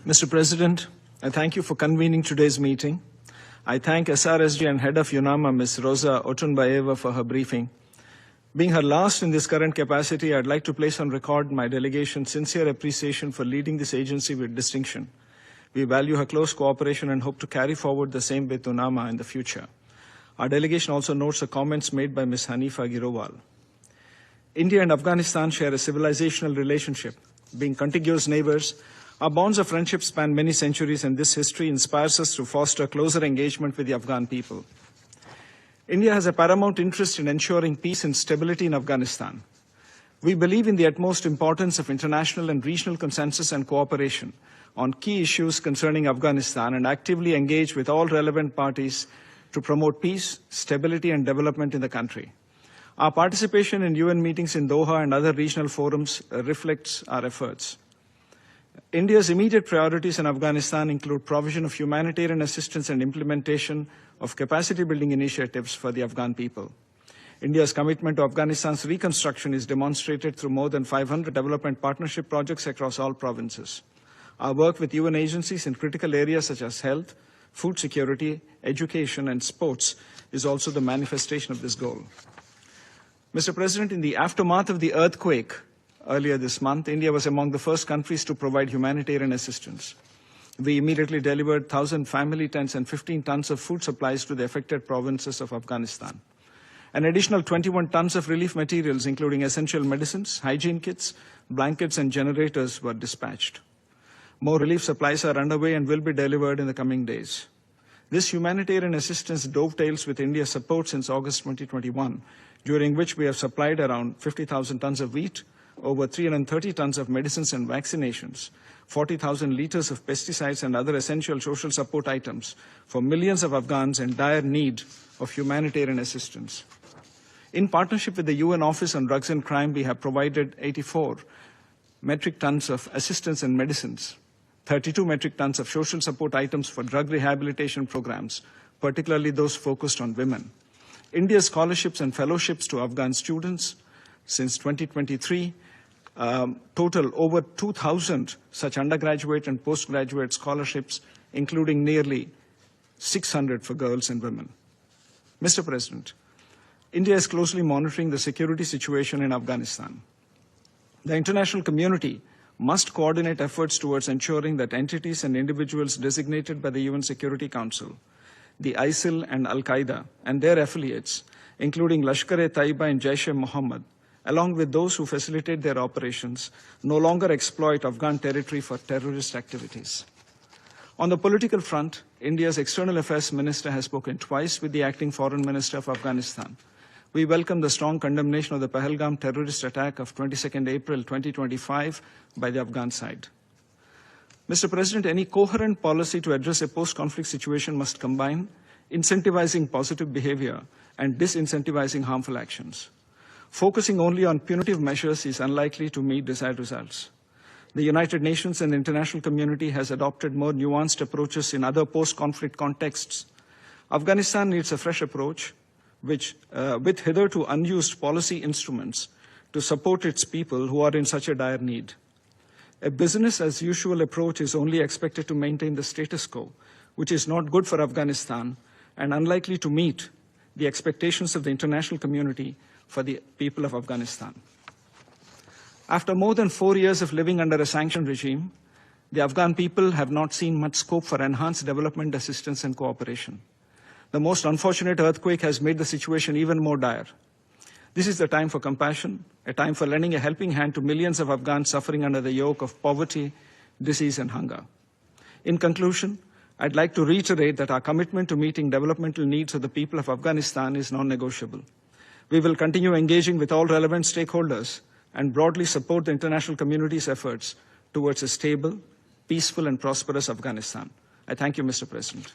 Mr. President, I thank you for convening today's meeting. I thank SRSG and Head of UNAMA, Ms. Rosa Otunbayeva, for her briefing. Being her last in this current capacity, I'd like to place on record my delegation's sincere appreciation for leading this agency with distinction. We value her close cooperation and hope to carry forward the same with UNAMA in the future. Our delegation also notes the comments made by Ms. Hanifa Giroval. India and Afghanistan share a civilizational relationship. Being contiguous neighbors, our bonds of friendship span many centuries, and this history inspires us to foster closer engagement with the Afghan people. India has a paramount interest in ensuring peace and stability in Afghanistan. We believe in the utmost importance of international and regional consensus and cooperation on key issues concerning Afghanistan and actively engage with all relevant parties to promote peace, stability, and development in the country. Our participation in UN meetings in Doha and other regional forums reflects our efforts. India's immediate priorities in Afghanistan include provision of humanitarian assistance and implementation of capacity-building initiatives for the Afghan people. India's commitment to Afghanistan's reconstruction is demonstrated through more than 500 development partnership projects across all provinces. Our work with UN agencies in critical areas such as health, food security, education, and sports is also the manifestation of this goal. Mr. President, in the aftermath of the earthquake earlier this month, India was among the first countries to provide humanitarian assistance. We immediately delivered 1,000 family tents and 15 tons of food supplies to the affected provinces of Afghanistan. An additional 21 tons of relief materials, including essential medicines, hygiene kits, blankets, and generators, were dispatched. More relief supplies are underway and will be delivered in the coming days. This humanitarian assistance dovetails with India's support since August 2021, during which we have supplied around 50,000 tons of wheat, over 330 tons of medicines and vaccinations, 40,000 liters of pesticides and other essential social support items for millions of Afghans in dire need of humanitarian assistance. In partnership with the UN Office on Drugs and Crime, we have provided 84 metric tons of assistance and medicines, 32 metric tons of social support items for drug rehabilitation programs, particularly those focused on women. India's scholarships and fellowships to Afghan students since 2023 total over 2,000 such undergraduate and postgraduate scholarships, including nearly 600 for girls and women. Mr. President, India is closely monitoring the security situation in Afghanistan. The international community must coordinate efforts towards ensuring that entities and individuals designated by the UN Security Council, the ISIL and Al-Qaeda and their affiliates, including Lashkar-e-Taiba and Jaish-e-Mohammed, along with those who facilitate their operations, no longer exploit Afghan territory for terrorist activities. On the political front, India's External Affairs Minister has spoken twice with the Acting Foreign Minister of Afghanistan. We welcome the strong condemnation of the Pahalgam terrorist attack of 22nd April 2025 by the Afghan side. Mr. President, any coherent policy to address a post-conflict situation must combine incentivizing positive behavior and disincentivizing harmful actions. Focusing only on punitive measures is unlikely to meet desired results. The United Nations and the international community has adopted more nuanced approaches in other post-conflict contexts. Afghanistan needs a fresh approach, with hitherto unused policy instruments to support its people who are in such a dire need. A business-as-usual approach is only expected to maintain the status quo, which is not good for Afghanistan and unlikely to meet the expectations of the international community for the people of Afghanistan. After more than 4 years of living under a sanctioned regime, the Afghan people have not seen much scope for enhanced development assistance and cooperation. The most unfortunate earthquake has made the situation even more dire. This is the time for compassion, a time for lending a helping hand to millions of Afghans suffering under the yoke of poverty, disease, and hunger. In conclusion, I'd like to reiterate that our commitment to meeting developmental needs of the people of Afghanistan is non-negotiable. We will continue engaging with all relevant stakeholders and broadly support the international community's efforts towards a stable, peaceful, and prosperous Afghanistan. I thank you, Mr. President.